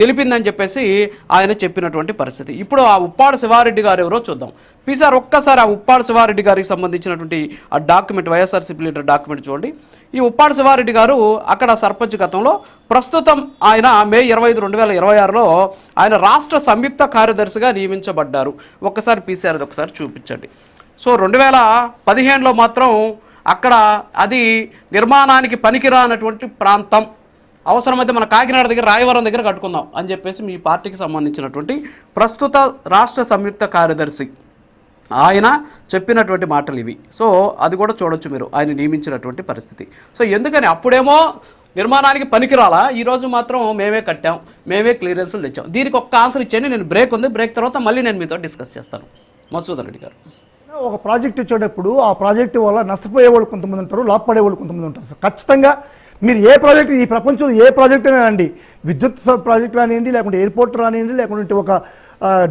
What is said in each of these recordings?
తెలిపిందని చెప్పేసి ఆయన చెప్పినటువంటి పరిస్థితి. ఇప్పుడు ఆ ఉప్పాడ శివారెడ్డి గారు ఎవరో చూద్దాం. సార్ ఒక్కసారి ఆ ఉప్పాడ శివారెడ్డి గారికి సంబంధించినటువంటి ఆ డాక్యుమెంట్, వైఎస్ఆర్సీపీ లీడర్ డాక్యుమెంట్ చూడండి. ఈ ఉప్పాడ శివారెడ్డి గారు అక్కడ సర్పంచ్ గతంలో, ప్రస్తుతం ఆయన మే 25, 2026లో ఆయన రాష్ట్ర సంయుక్త కార్యదర్శిగా నియమించబడ్డారు. ఒక్కసారి పీసీఆర్ ఒకసారి చూపించండి. సో 2015లో మాత్రం అక్కడ అది నిర్మాణానికి పనికిరానటువంటి ప్రాంతం, అవసరమైతే మన కాకినాడ దగ్గర రాయవరం దగ్గర కట్టుకుందాం అని చెప్పేసి మీ పార్టీకి సంబంధించినటువంటి ప్రస్తుత రాష్ట్ర సంయుక్త కార్యదర్శి ఆయన చెప్పినటువంటి మాటలు ఇవి. సో అది కూడా చూడొచ్చు మీరు, ఆయన నియమించినటువంటి పరిస్థితి. సో ఎందుకని అప్పుడేమో నిర్మాణానికి పనికిరాలా, ఈరోజు మాత్రం మేమే కట్టాం, మేమే క్లియరెన్స్లు తెచ్చాం. దీనికి ఒక్క ఆన్సర్ ఇచ్చేయండి. నేను బ్రేక్ ఉంది, బ్రేక్ తర్వాత మళ్ళీ నేను మీతో డిస్కస్ చేస్తాను. మసూదన్ రెడ్డి గారు, ఒక ప్రాజెక్ట్ ఇచ్చేటప్పుడు ఆ ప్రాజెక్టు వల్ల నష్టపోయే వాళ్ళు కొంతమంది ఉంటారు, లాభపడే వాళ్ళు కొంతమంది ఉంటారు సార్. ఖచ్చితంగా మీరు ఏ ప్రాజెక్ట్, ఈ ప్రపంచంలో ఏ ప్రాజెక్ట్ అయినా అండి, విద్యుత్ ప్రాజెక్ట్ రానివ్వండి, లేకుంటే ఎయిర్పోర్ట్ రానివ్వండి, లేకుంటే ఒక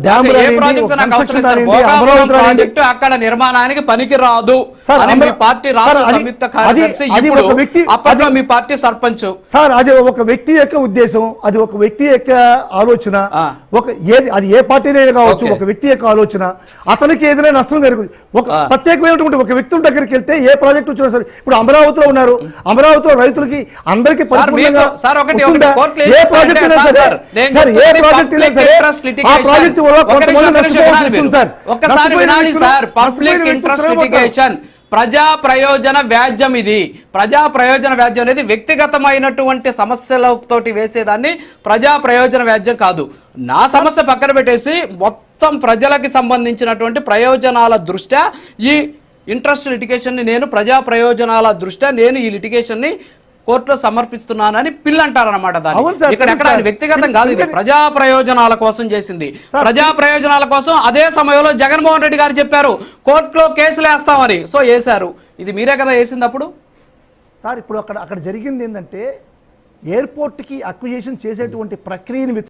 డ్యామ్ ప్రాజెక్టు అక్కడ నిర్మాణానికి పనికి రాదు మీ పార్టీ రాష్ట్ర సంయుక్త కార్యదర్శి, అప్పట్లో మీ పార్టీ సర్పంచ్ సార్. అది ఒక వ్యక్తి యొక్క ఉద్దేశం, అది ఒక వ్యక్తి యొక్క ఆలోచన, అది ఏ పార్టీనైనా కావచ్చు, ఒక వ్యక్తి యొక్క ఆలోచన. అతనికి ఏదైనా నష్టం జరుగుతుంది, ఒక ప్రత్యేకమైనటువంటి ఒక వ్యక్తుల దగ్గరికి వెళ్తే ఏ ప్రాజెక్ట్ వచ్చినా సరే. ఇప్పుడు అమరావతిలో ఉన్నారు, అమరావతిలో రైతులకి అందరికీ పరిపూర్ణంగా ఏ ప్రాజెక్ట్ అయినా సరే, సార్ ఏ ప్రాజెక్ట్ అయినా సరే ఆ ప్రాజెక్ట్ వల్ల కొంతమంది నష్టపోవాల్సి వస్తుంది సార్. ఒక్కసారి వినాలి సార్. పబ్లిక్ ఇంట్రెస్ట్ లిటిగేషన్, ప్రజా ప్రయోజన వ్యాజ్యం. ఇది ప్రజా ప్రయోజన వ్యాజ్యం అనేది వ్యక్తిగతమైనటువంటి సమస్యలతోటి వేసేదాన్ని ప్రజా ప్రయోజన వ్యాజ్యం కాదు. నా సమస్య పక్కన పెట్టేసి మొత్తం ప్రజలకి సంబంధించినటువంటి ప్రయోజనాల దృష్ట్యా ఈ ఇంట్రెస్ట్ లిటిగేషన్ ని, నేను ప్రజా ప్రయోజనాల దృష్ట్యా నేను ఈ లిటిగేషన్ ని కోర్టులో సమర్పిస్తున్నానని పిల్ అంటారన్నమాట. దాన్ని ఇక్కడ వ్యక్తిగతం కాదు, ఇది ప్రజా ప్రయోజనాల కోసం చేసింది. ప్రజా ప్రయోజనాల కోసం అదే సమయంలో జగన్మోహన్ రెడ్డి గారు చెప్పారు కోర్టులో కేసులు వేస్తామని. సో వేశారు, ఇది మీరే కదా వేసింది అప్పుడు సార్. ఇప్పుడు అక్కడ జరిగింది ఏంటంటే, ఎయిర్పోర్ట్ కి అక్విజిషన్ చేసేటువంటి ప్రక్రియని